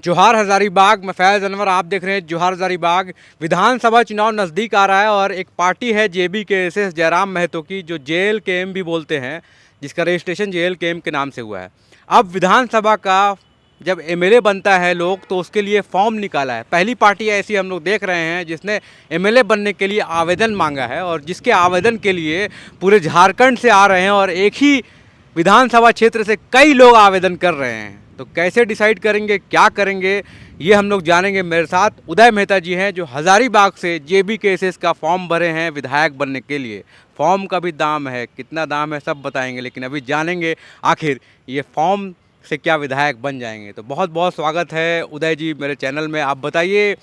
जोहार हज़ारीबाग। मैं फैज़ अनवर, आप देख रहे हैं जोहार हज़ारीबाग। विधानसभा चुनाव नज़दीक आ रहा है और एक पार्टी है JBKSS जयराम महतो की, जो JLKM भी बोलते हैं, जिसका रजिस्ट्रेशन JLKM के नाम से हुआ है। अब विधानसभा का जब MLA बनता है लोग, तो उसके लिए फॉर्म निकाला है। पहली पार्टी ऐसी हम लोग देख रहे हैं जिसने MLA बनने के लिए आवेदन मांगा है, और जिसके आवेदन के लिए पूरे झारखंड से आ रहे हैं और एक ही विधानसभा क्षेत्र से कई लोग आवेदन कर रहे हैं। तो कैसे डिसाइड करेंगे, क्या करेंगे, ये हम लोग जानेंगे। मेरे साथ उदय मेहता जी हैं, जो हज़ारीबाग से JBKSS का फॉर्म भरे हैं विधायक बनने के लिए। फॉर्म का भी दाम है, कितना दाम है सब बताएंगे, लेकिन अभी जानेंगे आखिर ये फॉर्म से क्या विधायक बन जाएंगे। तो बहुत बहुत स्वागत है उदय जी मेरे चैनल में। आप बताइए,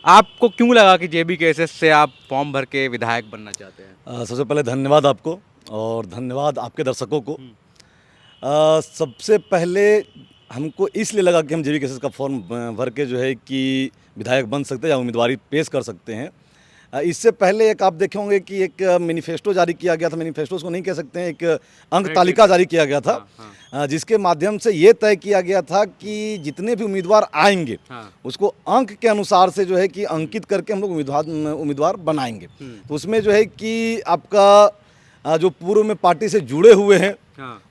आपको क्यों लगा कि JBKSS से आप फॉर्म भर के विधायक बनना चाहते हैं? सबसे पहले धन्यवाद आपको और धन्यवाद आपके दर्शकों को। सबसे पहले हमको इसलिए लगा कि हम JBKSS का फॉर्म भर के जो है कि विधायक बन सकते हैं या उम्मीदवारी पेश कर सकते हैं। इससे पहले एक आप देखे होंगे कि एक मैनिफेस्टो जारी किया गया था। मैनिफेस्टो उसको नहीं कह सकते हैं, एक अंक तालिका जारी किया गया था। जिसके माध्यम से ये तय किया गया था कि जितने भी उम्मीदवार आएंगे उसको अंक के अनुसार से जो है कि अंकित करके हम लोग उम्मीदवार बनाएंगे। तो उसमें जो है कि आपका जो पूर्व में पार्टी से जुड़े हुए हैं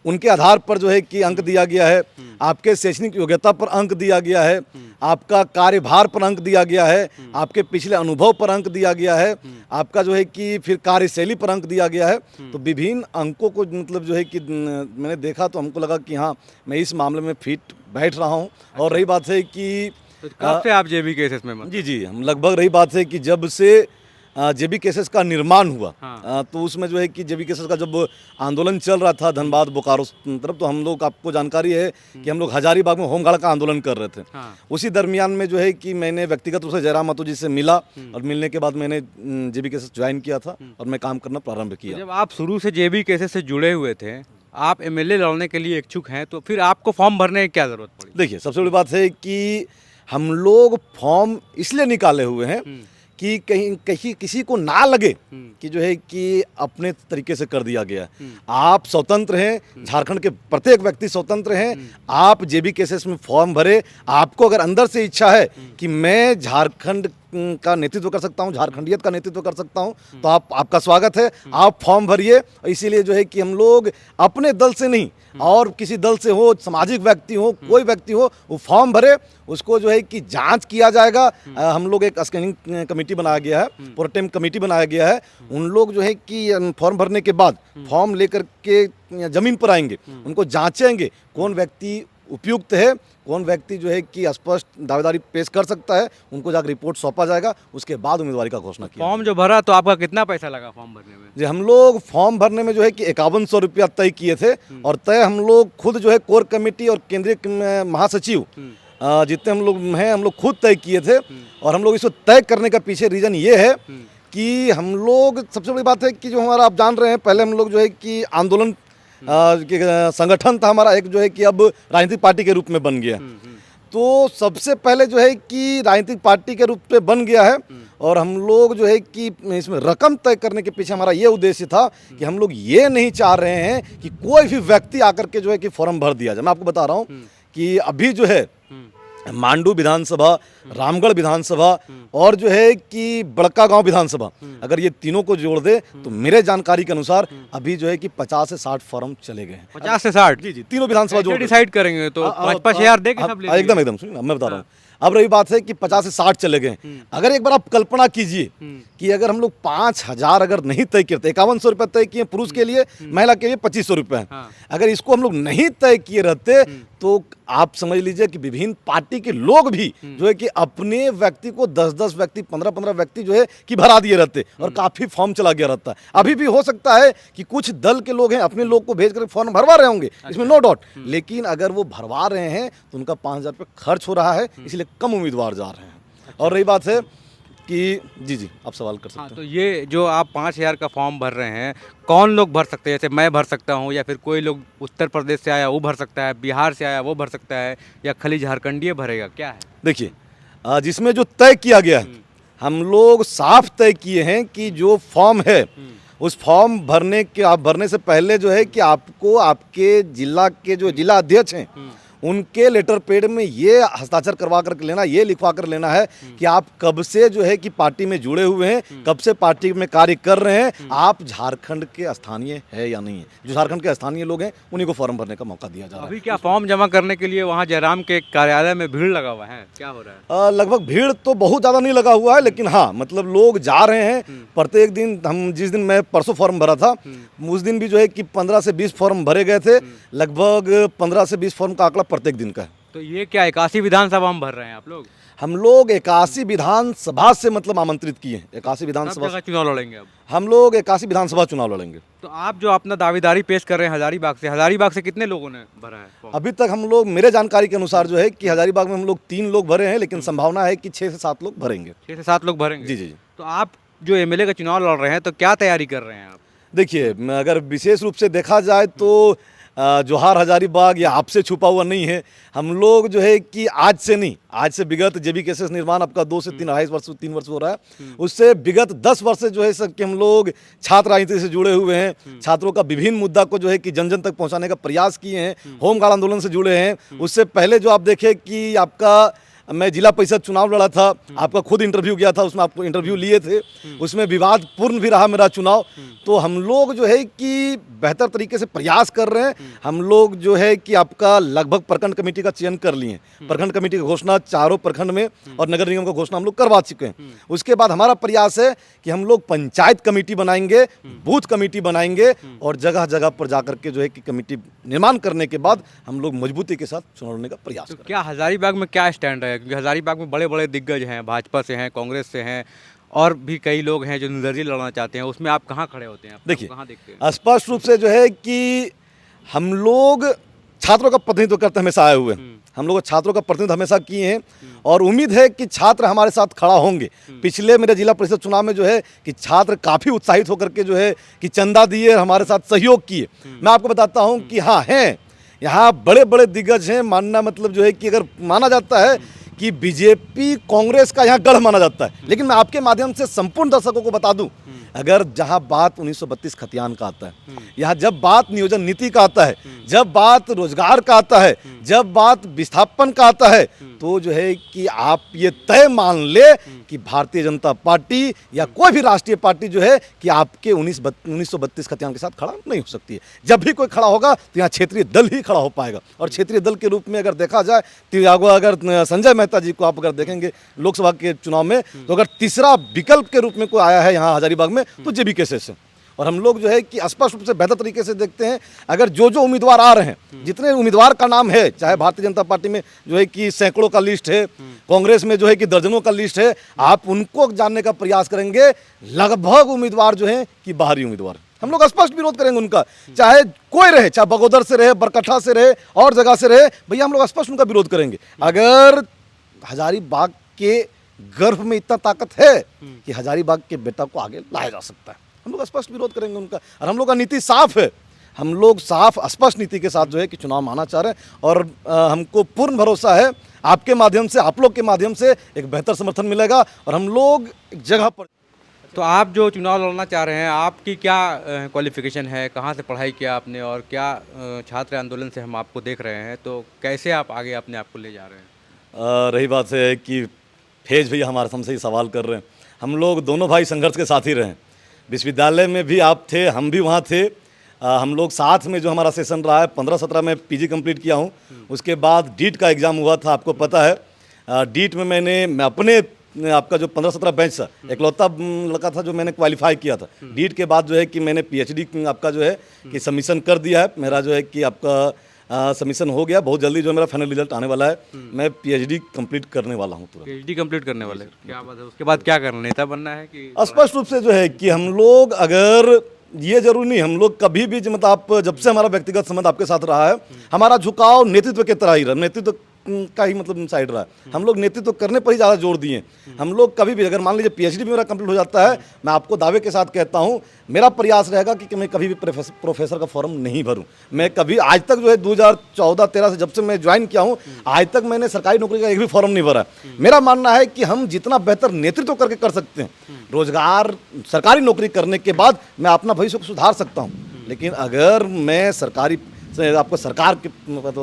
उनके आधार पर जो है कि अंक दिया गया है, आपके शैक्षणिक योग्यता पर अंक दिया गया है, आपका कार्यभार पर अंक दिया गया है, आपके पिछले अनुभव पर अंक दिया गया है, आपका जो है कि फिर कार्यशैली पर अंक दिया गया है। तो विभिन्न अंकों को मतलब जो है कि मैंने देखा तो हमको लगा कि हाँ, मैं इस मामले में फिट बैठ रहा हूँ। और रही बात है कि तो कब से आप JBKSS में? जी हम लगभग, रही बात है कि जब से JBKSS का निर्माण हुआ, तो उसमें जो है कि JBKSS का जब आंदोलन चल रहा था धनबाद बोकारो तरफ, तो हम लोग, आपको जानकारी है कि हम लोग हजारीबाग में होमगार्ड का आंदोलन कर रहे थे। उसी दरमियान में जो है कि मैंने व्यक्तिगत रूप से जयराम महतो जी से मिला और मिलने के बाद मैंने JBKSS ज्वाइन किया था और मैं काम करना प्रारंभ किया। जब आप शुरू से JBKSS से जुड़े हुए थे, आप MLA लड़ने के लिए इच्छुक हैं, तो फिर आपको फॉर्म भरने की क्या ज़रूरत पड़ी? देखिए, सबसे बड़ी बात है कि हम लोग फॉर्म इसलिए निकाले हुए हैं कि कहीं किसी को ना लगे कि जो है कि अपने तरीके से कर दिया गया है। आप स्वतंत्र हैं, झारखंड के प्रत्येक व्यक्ति स्वतंत्र हैं। आप JBKSS में फॉर्म भरे, आपको अगर अंदर से इच्छा है कि मैं झारखंड का नेतृत्व कर सकता हूं, झारखंडियत का नेतृत्व कर सकता हूं, तो आपका स्वागत है, आप फॉर्म भरिए। इसीलिए जो है कि हम लोग अपने दल से नहीं और किसी दल से हो, सामाजिक व्यक्ति हो, कोई व्यक्ति हो, वो फॉर्म भरे, उसको जो है कि जांच किया जाएगा। हम लोग एक स्क्रीनिंग कमेटी बनाया गया है, प्रोटेम कमेटी बनाया गया है। उन लोग जो है कि फॉर्म भरने के बाद फॉर्म लेकर के जमीन पर आएंगे, उनको जांचेंगे कौन व्यक्ति उपयुक्त है, कौन व्यक्ति जो है कि स्पष्ट दावेदारी पेश कर सकता है, उनको जाकर रिपोर्ट सौंपा जाएगा। उसके बाद उम्मीदवारी का घोषणा किया। फॉर्म जो भरा, तो आपका कितना पैसा लगा फॉर्म भरने में? जी, हम लोग फॉर्म भरने में जो है कि 5100 रुपया तय किए थे। और तय हम लोग खुद जो है कोर कमेटी और केंद्रीय महासचिव जितने हम लोग हैं, हम लोग खुद तय किए थे। और हम लोग इसको तय करने का पीछे रीज़न ये है कि हम लोग, सबसे बड़ी बात है कि जो हमारा, आप जान रहे हैं, पहले हम लोग जो है कि आंदोलन संगठन था हमारा एक, जो है कि अब राजनीतिक पार्टी के रूप में बन गया। तो सबसे पहले जो है कि राजनीतिक पार्टी के रूप में बन गया है। और हम लोग जो है कि इसमें रकम तय करने के पीछे हमारा ये उद्देश्य था कि हम लोग ये नहीं चाह रहे हैं कि कोई भी व्यक्ति आकर के जो है कि फॉर्म भर दिया जाए। मैं आपको बता रहा हूँ कि अभी जो है मांडू विधानसभा, रामगढ़ विधानसभा और जो है कि बड़कागांव विधानसभा, अगर ये तीनों को जोड़ दे तो मेरे जानकारी के अनुसार अभी जो है कि 50 से 60 फॉर्म चले गए हैं। 50 से 60? जी, तीनों विधानसभा जोड़ डिसाइड करेंगे तो 5,000 दे के सब ले? एकदम सुनिए, मैं बता रहा हूँ। अब रही बात है कि 50 से 60 चले गए। अगर एक बार आप कल्पना कीजिए कि अगर हम लोग 5000 अगर नहीं तय करते, 5100 रुपये तय किए पुरुष के लिए, महिला के लिए 2500 रुपये हैं। अगर इसको हम लोग नहीं तय किए रहते तो आप समझ लीजिए कि विभिन्न पार्टी के लोग भी जो है कि अपने व्यक्ति को 10-10 व्यक्ति, 15-15 व्यक्ति जो है कि भरा दिए रहते और काफी फॉर्म चला गया रहता है। अभी भी हो सकता है कि कुछ दल के लोग हैं अपने लोग को भेज कर फॉर्म भरवा रहे होंगे, इसमें नो डाउट। लेकिन अगर वो भरवा रहे हैं तो उनका 5000 रुपये खर्च हो रहा है, इसलिए कम उम्मीदवार जा रहे हैं। और रही बात है कि जी आप सवाल कर सकते हैं। तो ये जो आप 5000 का फॉर्म भर रहे हैं, कौन लोग भर सकते हैं? जैसे मैं भर सकता हूँ, या फिर कोई लोग उत्तर प्रदेश से आया वो भर सकता है, बिहार से आया वो भर सकता है, या खाली झारखंडी भरेगा, क्या है? देखिए, जिसमें जो तय किया गया है, हम लोग साफ तय किए हैं कि जो फॉर्म है उस फॉर्म भरने से पहले जो है कि आपको आपके जिला के जो जिला अध्यक्ष हैं उनके लेटर पेड में ये हस्ताक्षर करवा कर लेना, ये लिखवा कर लेना है कि आप कब से जो है कि पार्टी में जुड़े हुए हैं, कब से पार्टी में कार्य कर रहे हैं, आप झारखंड के स्थानीय है या नहीं है। जो झारखंड के स्थानीय लोग हैं उन्हीं को फॉर्म भरने का मौका दिया जा रहा है। अभी क्या फॉर्म जमा करने के लिए वहाँ जयराम के कार्यालय में भीड़ लगा हुआ है, क्या हो रहा है? लगभग भीड़ तो बहुत ज़्यादा नहीं लगा हुआ है, लेकिन हाँ मतलब लोग जा रहे हैं प्रत्येक दिन। हम जिस दिन मैं परसों फॉर्म भरा था उस दिन भी जो है कि 15 से 20 फॉर्म भरे गए थे। लगभग 15 से 20 फॉर्म का आंकड़ा प्रत्येक दिन का है। तो ये क्या 81 विधानसभा में भर रहे हैं आप लोग? हम लोग 81 विधानसभा से मतलब आमंत्रित किए हैं। 81 सब विधानसभा जगह चुनाव लड़ेंगे अब? हम लोग 81 विधानसभा चुनाव लड़ेंगे। तो आप जो अपना दावेदारी पेश कर रहे हैं हजारीबाग से कितने लोगों ने भरा है फॉर्म? अभी तक हम लोग, मेरे जानकारी के अनुसार जो है कि हजारीबाग में हम लोग 3 लोग भरे हैं, लेकिन संभावना है कि 6 से 7 लोग भरेंगे। 6 से 7 लोग भरेंगे? जी जी जी। तो आप जो एमएलए का चुनाव लड़ रहे हैं तो क्या तैयारी कर रहे हैं आप? देखिए, अगर विशेष रूप से देखा जाए तो जोहार हजारीबाग या आपसे छुपा हुआ नहीं है। हम लोग जो है कि आज से नहीं, आज से विगत जेबी केसेस निर्माण आपका 2 से 3 वर्ष हो रहा है, उससे विगत 10 वर्ष से जो है कि हम लोग छात्र राजनीति से जुड़े हुए हैं। छात्रों का विभिन्न मुद्दा को जो है कि जन जन तक पहुंचाने का प्रयास किए हैं। होमगार्ड आंदोलन से जुड़े हैं। उससे पहले जो आप देखें कि आपका मैं जिला परिषद चुनाव लड़ा था, आपका खुद इंटरव्यू गया था, उसमें आपको इंटरव्यू लिए थे, उसमें विवाद पूर्ण भी रहा मेरा चुनाव। तो हम लोग जो है कि बेहतर तरीके से प्रयास कर रहे हैं। हम लोग जो है कि आपका लगभग प्रखंड कमेटी का चयन कर लिए हैं। प्रखंड कमेटी की घोषणा चारों प्रखंड में और नगर निगम का घोषणा हम लोग करवा चुके हैं। उसके बाद हमारा प्रयास है कि हम लोग पंचायत कमेटी बनाएंगे, बूथ कमेटी बनाएंगे और जगह जगह पर जाकर के जो है कि कमेटी निर्माण करने के बाद हम लोग मजबूती के साथ चुनाव लड़ने का प्रयास करेंगे। क्या हजारीबाग में क्या स्टैंड है? क्योंकि हजारीबाग में बड़े बड़े दिग्गज हैं, भाजपा से हैं, कांग्रेस से हैं और भी कई लोग हैं जो निर्दलीय लड़ना चाहते हैं। उसमें आप कहाँ खड़े होते हैं? देखिए, कहाँ देखते हैं? स्पष्ट रूप से जो है कि हम लोग छात्रों का प्रतिनिधित्व करते हमेशा आए हुए हैं। हम लोग छात्रों का प्रतिनिधित्व हमेशा किए हैं और उम्मीद है कि छात्र हमारे साथ खड़ा होंगे। पिछले मेरे जिला परिषद चुनाव में जो है कि छात्र काफ़ी उत्साहित होकर के जो है कि चंदा दिए, हमारे साथ सहयोग किए। मैं आपको बताता हूँ कि हाँ हैं, यहाँ बड़े बड़े दिग्गज हैं। मानना मतलब जो है कि अगर माना जाता है कि बीजेपी कांग्रेस का यहाँ गढ़ माना जाता है, लेकिन मैं आपके माध्यम से संपूर्ण दर्शकों को बता दूं, अगर जहां बात 1932 खतियान का आता है, यहाँ जब बात नियोजन नीति का आता है, जब बात रोजगार का आता है, जब बात विस्थापन का आता है, तो जो है कि आप ये तय मान ले कि भारतीय जनता पार्टी या कोई भी राष्ट्रीय पार्टी जो है कि आपके 1932 खतियान के साथ खड़ा नहीं हो सकती है। जब भी कोई खड़ा होगा तो यहाँ क्षेत्रीय दल ही खड़ा हो पाएगा। और क्षेत्रीय दल के रूप में अगर देखा जाए तो अगर संजय मेहता जी को आप अगर देखेंगे लोकसभा के चुनाव में, तो अगर तीसरा विकल्प के रूप में कोई आया है यहाँ हजारीबाग में तो जेबी केसेस है। और हम लोग जो है कि स्पष्ट रूप से बेहतर तरीके से देखते हैं, अगर जो उम्मीदवार आ रहे हैं, जितने उम्मीदवार का नाम है, चाहे भारतीय जनता पार्टी में जो है कि सैकड़ों का लिस्ट है, कांग्रेस में जो है कि दर्जनों का लिस्ट है, आप उनको जानने का प्रयास करेंगे। लगभग उम्मीदवार जो है कि बाहरी उम्मीदवार, हम लोग स्पष्ट विरोध करेंगे उनका, चाहे कोई रहे, चाहे बगोदर से रहे, बरकट्ठा से रहे और जगह से रहे, भैया हम लोग स्पष्ट उनका विरोध करेंगे। अगर हजारीबाग के गर्भ में इतना ताकत है कि हजारीबाग के बेटा को आगे लाया जा सकता है, हम लोग स्पष्ट विरोध करेंगे उनका। और हम लोग का नीति साफ है, हम लोग साफ स्पष्ट नीति के साथ जो है कि चुनाव में आना चाह रहे हैं। और हमको पूर्ण भरोसा है आपके माध्यम से, आप लोग के माध्यम से एक बेहतर समर्थन मिलेगा और हम लोग एक जगह पर। तो आप जो चुनाव लड़ना चाह रहे हैं, आपकी क्या क्वालिफिकेशन है, कहाँ से पढ़ाई किया आपने और क्या छात्र आंदोलन से हम आपको देख रहे हैं, तो कैसे आप आगे अपने आप को ले जा रहे हैं? रही बात है कि फैज भैया हमारे हमसे ही सवाल कर रहे हैं। हम लोग दोनों भाई संघर्ष के साथ ही रहे। विश्वविद्यालय में भी आप थे, हम भी वहाँ थे। हम लोग साथ में जो हमारा सेशन रहा है, 15-17 में पीजी कंप्लीट किया हूँ। उसके बाद डीट का एग्ज़ाम हुआ था, आपको पता है। डीट में मैं अपने आपका जो 15-17 बैच था, इकलौता लड़का था जो मैंने क्वालिफाई किया था। डीट के बाद जो है कि मैंने पीएचडी आपका जो है कि सबमिशन कर दिया है। मेरा जो है कि आपका सबमिशन हो गया, बहुत जल्दी जो मेरा फाइनल रिजल्ट आने वाला है। मैं पीएचडी कंप्लीट करने वाला हूँ। पीएचडी कंप्लीट करने वाले, क्या बात है। उसके बाद क्या करना, नेता बनना है कि? स्पष्ट रूप से जो है कि हम लोग, अगर ये जरूरी नहीं, हम लोग कभी भी मतलब आप जब से हमारा व्यक्तिगत संबंध आपके साथ रहा है, हमारा झुकाव नेतृत्व के तरह ही रहा, नेतृत्व का ही मतलब साइड रहा है। हम लोग नेतृत्व करने पर ही ज़्यादा जोर दिए। हम लोग कभी भी, अगर मान लीजिए पीएचडी भी मेरा कंप्लीट हो जाता है, मैं आपको दावे के साथ कहता हूँ, मेरा प्रयास रहेगा कि मैं कभी भी प्रोफेसर का फॉर्म नहीं भरूं। मैं कभी आज तक जो है 2014-13 से जब से मैं ज्वाइन किया हूँ, आज तक मैंने सरकारी नौकरी का एक भी फॉर्म नहीं भरा। मेरा मानना है कि हम जितना बेहतर नेतृत्व करके कर सकते हैं, रोजगार सरकारी नौकरी करने के बाद मैं अपना भविष्य को सुधार सकता हूँ। लेकिन अगर मैं सरकारी आपको सरकार के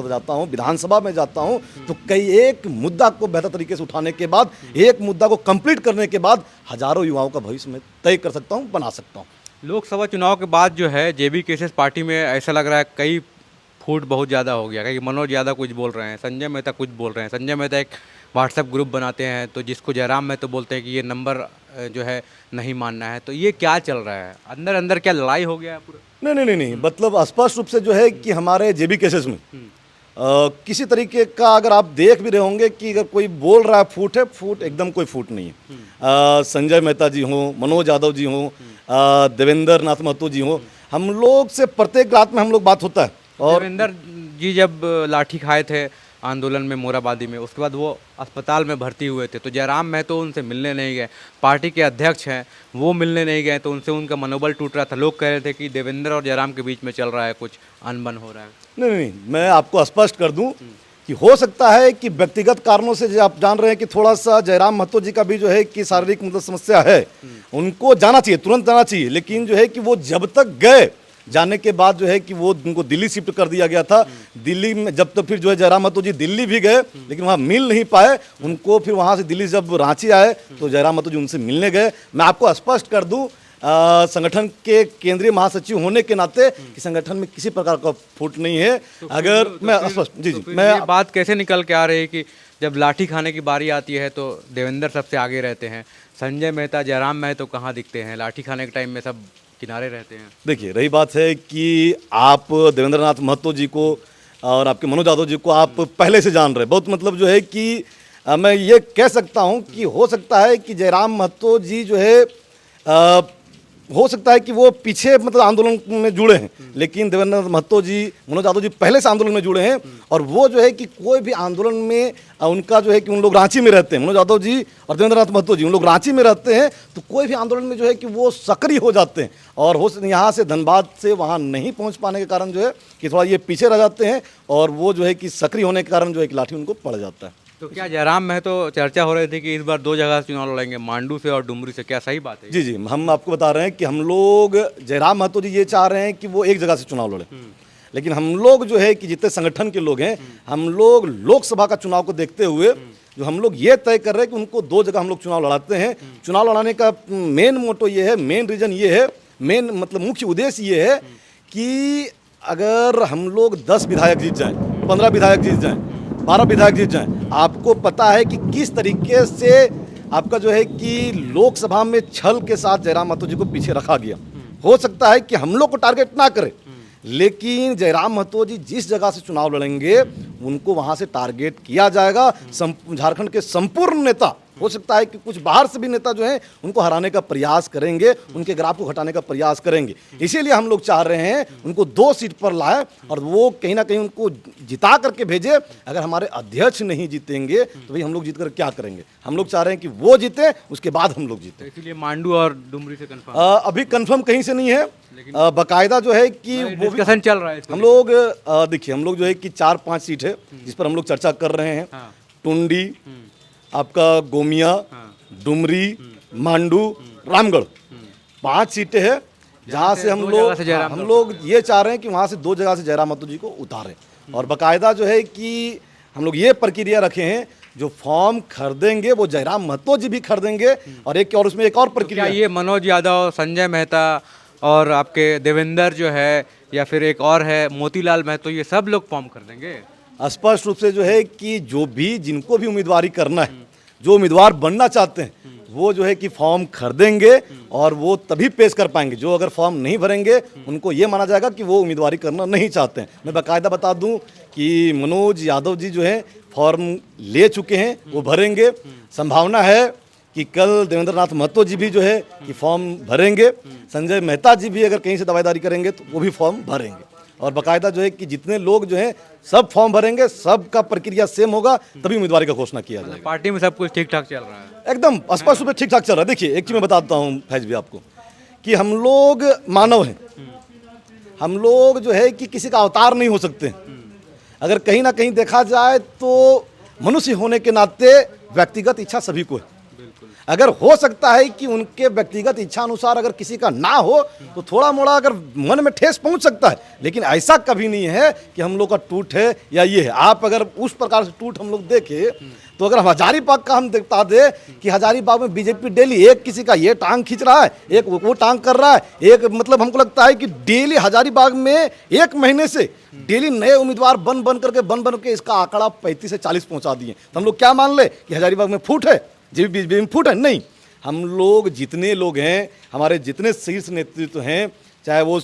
जाता हूँ, विधानसभा में जाता हूँ, तो कई एक मुद्दा को बेहतर तरीके से उठाने के बाद, एक मुद्दा को कंप्लीट करने के बाद हजारों युवाओं का भविष्य मैं तय कर सकता हूँ, बना सकता हूँ। लोकसभा चुनाव के बाद जो है जेबी केसेस पार्टी में ऐसा लग रहा है कई फूट बहुत ज़्यादा हो गया, क्योंकि मनोज यादव कुछ बोल रहे हैं, संजय मेहता कुछ बोल रहे हैं। संजय मेहता एक व्हाट्सएप ग्रुप बनाते हैं तो जिसको जयराम मेहता बोलते हैं कि ये नंबर जो है नहीं मानना है। तो ये क्या चल रहा है अंदर अंदर, क्या लड़ाई हो गया है पूरा? नहीं, मतलब स्पष्ट रूप से जो है कि हमारे जेबी केसेस में किसी तरीके का अगर आप देख भी रहे होंगे कि अगर कोई बोल रहा है फूट है, फूट एकदम कोई फूट नहीं है। संजय मेहता जी हों, मनोज यादव जी हों, देवेंद्र नाथ महतो जी हों, हम लोग से प्रत्येक रात में हम लोग बात होता है। और देवेंद्र जी जब लाठी खाए थे आंदोलन में मोराबादी में, उसके बाद वो अस्पताल में भर्ती हुए थे, तो जयराम महतो उनसे मिलने नहीं गए। पार्टी के अध्यक्ष हैं वो मिलने नहीं गए, तो उनसे उनका मनोबल टूट रहा था। लोग कह रहे थे कि देवेंद्र और जयराम के बीच में चल रहा है कुछ अनबन हो रहा है। नहीं, मैं आपको स्पष्ट कर दूं कि हो सकता है कि व्यक्तिगत कारणों से, जो आप जान रहे हैं कि थोड़ा सा जयराम महतो जी का भी जो है कि शारीरिक मतलब समस्या है, उनको जाना चाहिए, तुरंत जाना चाहिए, लेकिन जो है कि वो जब तक गए, जाने के बाद जो है कि वो उनको दिल्ली शिफ्ट कर दिया गया था। दिल्ली में जब तक फिर जो है जयराम महतो जी दिल्ली भी गए, लेकिन वहाँ मिल नहीं पाए उनको। फिर वहाँ से दिल्ली जब रांची आए तो जयराम महतो जी उनसे मिलने गए। मैं आपको स्पष्ट कर दूं, संगठन के केंद्रीय महासचिव होने के नाते कि संगठन में किसी प्रकार का फूट नहीं है। अगर मैं स्पष्ट जी मैं ये बात कैसे निकल के आ रही है कि जब लाठी खाने की बारी आती है तो देवेंद्र सबसे आगे रहते हैं, संजय मेहता जयराम महतो कहाँ दिखते हैं? लाठी खाने के टाइम में सब किनारे रहते हैं। देखिए, रही बात है कि आप देवेंद्र नाथ महतो जी को और आपके मनोज यादव जी को आप पहले से जान रहे हैं बहुत, मतलब जो है कि मैं ये कह सकता हूं कि हो सकता है कि जयराम महतो जी जो है हो सकता है कि वो पीछे मतलब आंदोलन में जुड़े हैं, लेकिन देवेंद्र महतो जी, मनोज यादव जी पहले से आंदोलन में जुड़े हैं। और वो जो है कि कोई भी आंदोलन में उनका जो है कि उन लोग रांची में रहते हैं, मनोज यादव जी और देवेंद्र नाथ महतो जी उन लोग रांची में रहते हैं, तो कोई भी आंदोलन में जो है कि वो सक्रिय हो जाते हैं। और हो यहाँ से धनबाद से वहाँ नहीं पहुँच पाने के कारण जो है कि थोड़ा ये पीछे रह जाते हैं, और वो जो है कि सक्रिय होने के कारण जो है कि लाठी उनको पड़ जाता है। तो क्या जयराम महतो चर्चा हो रही थी कि इस बार 2 जगह से चुनाव लड़ेंगे, मांडू से और डुमरी से, क्या सही बात है? जी, हम आपको बता रहे हैं कि हम लोग, जयराम महतो जी ये चाह रहे हैं कि वो एक जगह से चुनाव लड़े, लेकिन हम लोग जो है कि जितने संगठन के लोग हैं, हम लोग लोकसभा का चुनाव को देखते हुए जो हम लोग ये तय कर रहे हैं कि उनको 2 जगह हम लोग चुनाव लड़ाते हैं। चुनाव लड़ाने का मेन मोटो ये है, मेन रीजन ये है, मेन मतलब मुख्य उद्देश्य ये है कि अगर हम लोग 10 विधायक जीत जाएं, 15 विधायक जीत जाएं, 12 विधायक जीत जाएं, आपको पता है कि किस तरीके से आपका जो है कि लोकसभा में छल के साथ जयराम महतो जी को पीछे रखा गया। हो सकता है कि हम लोग को टारगेट ना करें, लेकिन जयराम महतो जी जिस जगह से चुनाव लड़ेंगे उनको वहां से टारगेट किया जाएगा। झारखंड के संपूर्ण नेता, हो सकता है कि कुछ बाहर से भी नेता जो हैं उनको हराने का प्रयास करेंगे, उनके ग्राफ को घटाने का प्रयास करेंगे। इसीलिए हम लोग चाह रहे हैं उनको 2 सीट पर लाए और वो कहीं ना कहीं उनको जिता करके भेजे। अगर हमारे अध्यक्ष नहीं जीतेंगे तो भाई हम लोग जीत कर क्या करेंगे? हम लोग चाह रहे हैं कि वो जीते, उसके बाद हम लोग जीते। इसीलिए मांडू और डुमरी से कंफर्म? अभी कंफर्म कहीं से नहीं है, बाकायदा जो है कि वो डिस्कशन चल रहा है। हम लोग देखिए, हम लोग जो है कि 4-5 सीट है जिस पर हम लोग चर्चा कर रहे हैं। टुंडी, आपका गोमिया, डुमरी, मांडू, रामगढ़, 5 सीटें हैं जहाँ से हम लोग ये चाह रहे हैं कि वहाँ से 2 जगह से जयराम महतो जी को उतारें। और बाकायदा जो है कि हम लोग ये प्रक्रिया रखे हैं, जो फॉर्म खरीदेंगे वो जयराम महतो जी भी खरीदेंगे। और एक और उसमें एक और प्रक्रिया, ये मनोज यादव, संजय मेहता और आपके देवेंद्र जो है, या फिर एक और है मोतीलाल महतो, ये सब लोग फॉर्म कर देंगे? स्पष्ट रूप से जो है कि जो भी जिनको भी उम्मीदवारी करना है, जो उम्मीदवार बनना चाहते हैं, वो जो है कि फॉर्म खरीदेंगे और वो तभी पेश कर पाएंगे। जो अगर फॉर्म नहीं भरेंगे उनको ये माना जाएगा कि वो उम्मीदवारी करना नहीं चाहते हैं। मैं बाकायदा बता दूं कि मनोज यादव जी जो है फॉर्म ले चुके हैं, वो भरेंगे। संभावना है कि कल देवेंद्र नाथ महतो जी भी जो है कि फॉर्म भरेंगे। संजय मेहता जी भी अगर कहीं से दावेदारी करेंगे तो वो भी फॉर्म भरेंगे। और बाकायदा जो है कि जितने लोग जो हैं सब फॉर्म भरेंगे, सबका प्रक्रिया सेम होगा, तभी उम्मीदवारी का घोषणा किया जाएगा। पार्टी में सब कुछ ठीक ठाक चल रहा है? एकदम स्पष्ट रूप से ठीक ठाक चल रहा है। देखिए, एक चीज मैं बताता हूँ फैज भी आपको कि हम लोग मानव हैं, हम लोग जो है कि किसी का अवतार नहीं हो सकते। अगर कहीं ना कहीं देखा जाए तो मनुष्य होने के नाते व्यक्तिगत इच्छा सभी को है। अगर हो सकता है कि उनके व्यक्तिगत इच्छा अनुसार अगर किसी का ना हो तो थोड़ा मोड़ा अगर मन में ठेस पहुंच सकता है, लेकिन ऐसा कभी नहीं है कि हम लोग का टूट है या ये है। आप अगर उस प्रकार से टूट हम लोग देखें तो अगर हम हजारीबाग का हम बता दे कि हजारीबाग में बीजेपी डेली एक किसी का ये टांग खींच रहा है, एक वो टांग कर रहा है, एक मतलब हमको लगता है कि डेली हजारीबाग में एक महीने से डेली नए उम्मीदवार बन करके इसका आंकड़ा 35 से 40 पहुंचा दिए। तो हम लोग क्या मान ले कि हजारीबाग में फूट है, बीजेपी में फूट है? नहीं, हम लोग जितने लोग हैं, हमारे जितने शीर्ष नेतृत्व हैं, चाहे वो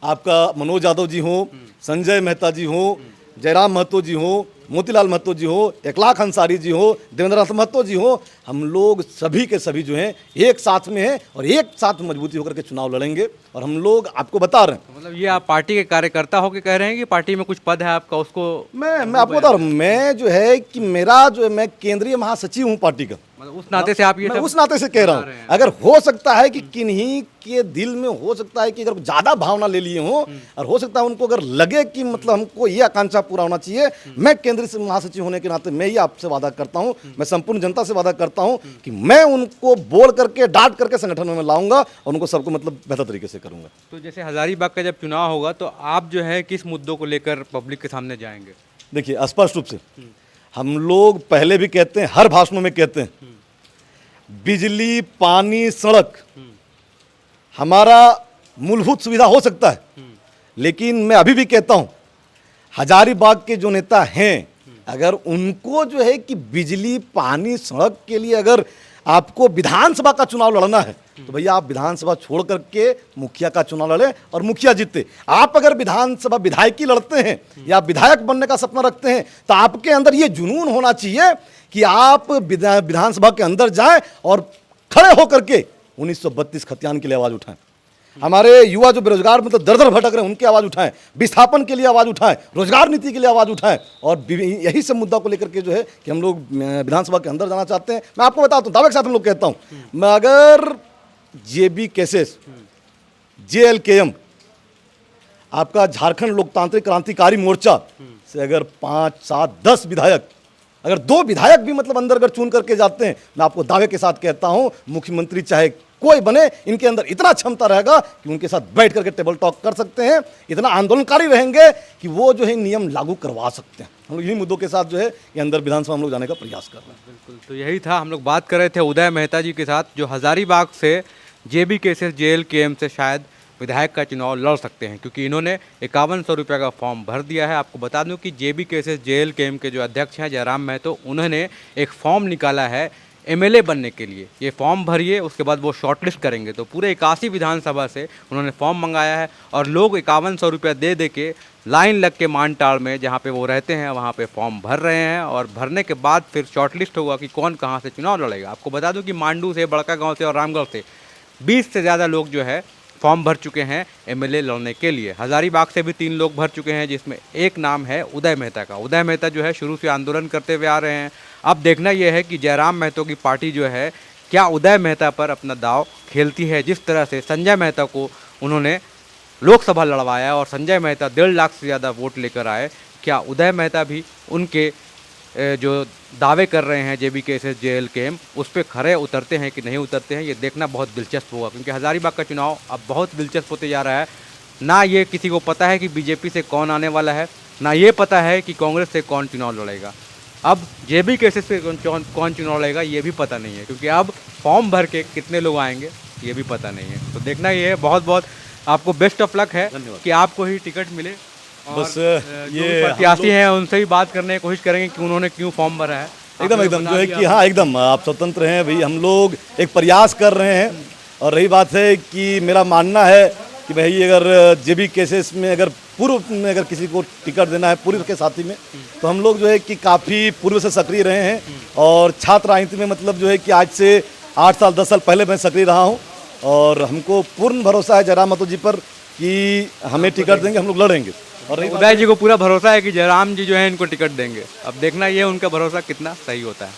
आपका मनोज यादव जी हो, संजय मेहता जी हो, जयराम महतो जी हो, मोतीलाल महतो जी हो, एकलाख अंसारी जी हो, देवेंद्र नाथ महतो जी हो, हम लोग सभी के सभी जो हैं एक साथ में हैं और एक साथ मजबूती होकर के चुनाव लड़ेंगे। और हम लोग आपको बता रहे हैं, तो मतलब ये आप पार्टी के कार्यकर्ता होकर कह रहे हैं कि पार्टी में कुछ पद है आपका, उसको मैं आपको बता रहा हूँ, मैं जो है कि मेरा जो है मैं केंद्रीय महासचिव हूँ पार्टी का, मतलब उस नाते से आप ये मैं सब उस नाते से कह रहा रहे हैं। हूँ। अगर हो सकता है कि किन्हीं के दिल में हो सकता है कि अगर ज़्यादा भावना ले लिए हों और हो सकता है उनको अगर लगे कि मतलब हमको ये आकांक्षा पूरा होना चाहिए, मैं केंद्रीय से महासचिव होने के नाते मैं ये आपसे वादा करता हूँ, मैं संपूर्ण जनता से वादा करता हूँ कि मैं उनको बोल करके डांट करके संगठन में लाऊंगा और उनको सबको मतलब बेहतर तरीके से करूंगा। तो जैसे हजारीबाग का जब चुनाव होगा तो आप जो है किस मुद्दों को लेकर पब्लिक के सामने जाएंगे? देखिए, स्पष्ट रूप से हम लोग पहले भी कहते हैं, हर भाषणों में कहते हैं, बिजली, पानी, सड़क हमारा मूलभूत सुविधा हो सकता है, लेकिन मैं अभी भी कहता हूं हजारीबाग के जो नेता हैं, अगर उनको जो है कि बिजली, पानी, सड़क के लिए अगर आपको विधानसभा का चुनाव लड़ना है तो भैया आप विधानसभा छोड़ करके मुखिया का चुनाव लड़े और मुखिया जीते। आप अगर विधानसभा विधायकी लड़ते हैं या विधायक बनने का सपना रखते हैं तो आपके अंदर ये जुनून होना चाहिए कि आप विधानसभा के अंदर जाएं और खड़े होकर के 1932 खतियान के लिए आवाज उठाएं। हमारे युवा जो बेरोजगार मतलब दर दर भटक रहे हैं उनकी आवाज उठाएं, विस्थापन के लिए आवाज उठाएं, रोजगार नीति के लिए आवाज उठाएं। और यही सब मुद्दा को लेकर के जो है कि हम लोग विधानसभा के अंदर जाना चाहते हैं। मैं आपको बताता हूँ, दावे के साथ हम लोग कहता हूँ, मैं अगर जेबी केसेस, JLKM, आपका झारखंड लोकतांत्रिक क्रांतिकारी मोर्चा से अगर 5, 7, 10 विधायक, अगर 2 विधायक भी मतलब अंदर अगर चुन करके जाते हैं, मैं आपको दावे के साथ कहता हूं मुख्यमंत्री चाहे कोई बने, इनके अंदर इतना क्षमता रहेगा कि उनके साथ बैठ करके टेबल टॉक कर सकते हैं, इतना आंदोलनकारी रहेंगे कि वो जो है नियम लागू करवा सकते हैं। हम लोग इन्हीं मुद्दों के साथ जो है कि अंदर विधानसभा हम लोग जाने का प्रयास कर रहे हैं। बिल्कुल, तो यही था, हम लोग बात कर रहे थे उदय मेहता जी के साथ, जो हजारीबाग से JB केसेस JLKM से शायद विधायक का चुनाव लड़ सकते हैं, क्योंकि इन्होंने 5100 रुपये का फॉर्म भर दिया है। आपको बता दूं कि JB केसेस JLKM के जो अध्यक्ष हैं जयराम महतो, उन्होंने एक फॉर्म निकाला है MLA बनने के लिए। ये फॉर्म भरिए, उसके बाद वो शॉर्टलिस्ट करेंगे। तो पूरे 81 विधानसभा से उन्होंने फॉर्म मंगाया है और लोग 5100 रुपये दे के लाइन लग के मानटाड़ में जहाँ पे वो रहते हैं वहाँ पे फॉर्म भर रहे हैं, और भरने के बाद फिर शॉर्टलिस्ट होगा कि कौन कहाँ से चुनाव लड़ेगा। आपको बता दूं कि मांडू से, बड़का गाँव से और रामगढ़ से 20 से ज़्यादा लोग जो है फॉर्म भर चुके हैं MLA लड़ने के लिए। हजारीबाग से भी 3 लोग भर चुके हैं, जिसमें एक नाम है उदय मेहता का। उदय मेहता जो है शुरू से आंदोलन करते हुए आ रहे हैं। अब देखना यह है कि जयराम महतो की पार्टी जो है क्या उदय मेहता पर अपना दाव खेलती है। जिस तरह से संजय मेहता को उन्होंने लोकसभा लड़वाया और संजय मेहता 1.5 लाख से ज़्यादा वोट लेकर आए, क्या उदय मेहता भी उनके जो दावे कर रहे हैं JB केसेस JLKM उस पर खरे उतरते हैं कि नहीं उतरते हैं, ये देखना बहुत दिलचस्प होगा। क्योंकि हजारीबाग का चुनाव अब बहुत दिलचस्प होते जा रहा है। ना ये किसी को पता है कि BJP से कौन आने वाला है, ना ये पता है कि कांग्रेस से कौन चुनाव लड़ेगा। अब JB केसेस से कौन चुनाव लड़ेगा ये भी पता नहीं है, क्योंकि अब फॉर्म भर के कितने लोग आएंगे ये भी पता नहीं है। तो देखना ये है। बहुत बहुत आपको बेस्ट ऑफ लक है कि आपको ही टिकट मिले। बस ये प्रत्याशी हैं उनसे भी बात करने की कोशिश करेंगे कि उन्होंने क्यों फॉर्म भरा है। एकदम जो है कि हाँ, एकदम आप स्वतंत्र हैं भाई, हम लोग एक प्रयास कर रहे हैं। और रही बात है कि मेरा मानना है कि भाई अगर JB केसेस में अगर पूर्व में अगर किसी को टिकट देना है पूर्व के साथी में, तो हम लोग जो है कि काफ़ी पूर्व से सक्रिय रहे हैं। और छात्र राजनीति में मतलब जो है कि आज से 8 साल 10 साल पहले मैं सक्रिय रहा हूँ, और हमको पूर्ण भरोसा है जयराम महतो जी पर कि हमें टिकट देंगे, हम लोग लड़ेंगे। और उदय जी को पूरा भरोसा है कि जयराम जी जो है इनको टिकट देंगे। अब देखना ये उनका भरोसा कितना सही होता है।